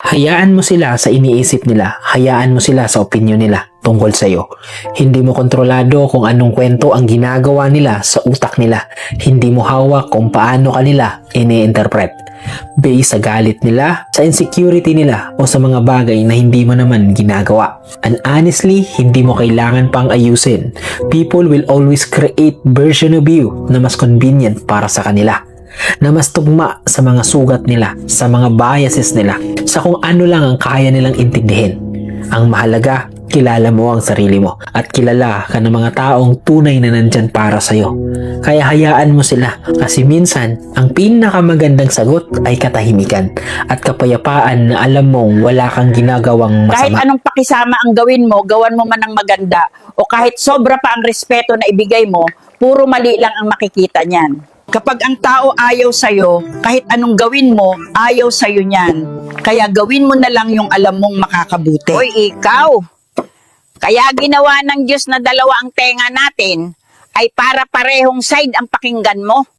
Hayaan mo sila sa iniisip nila, hayaan mo sila sa opinyon nila tungkol sa'yo. Hindi mo kontrolado kung anong kwento ang ginagawa nila sa utak nila. Hindi mo hawak kung paano kanila ini-interpret. Based sa galit nila, sa insecurity nila, o sa mga bagay na hindi mo naman ginagawa. And honestly, hindi mo kailangan pang ayusin. People will always create version of you na mas convenient para sa kanila, na mas tugma sa mga sugat nila, sa mga biases nila, sa kung ano lang ang kaya nilang intindihin. Ang mahalaga, kilala mo ang sarili mo at kilala ka ng mga taong tunay na nandyan para sa'yo. Kaya hayaan mo sila, kasi minsan ang pinakamagandang sagot ay katahimikan at kapayapaan na alam mong wala kang ginagawang Kahit masama. anong pakisama ang gawin mo, gawan mo man ng maganda, o kahit sobra pa ang respeto na ibigay mo, puro mali lang ang makikita niyan. Kapag ang tao ayaw sa'yo, kahit anong gawin mo, ayaw sa'yo niyan. Kaya gawin mo na lang yung alam mong makakabuti. Hoy, ikaw! Kaya ginawa ng Diyos na dalawa ang tenga natin ay para parehong side ang pakinggan mo.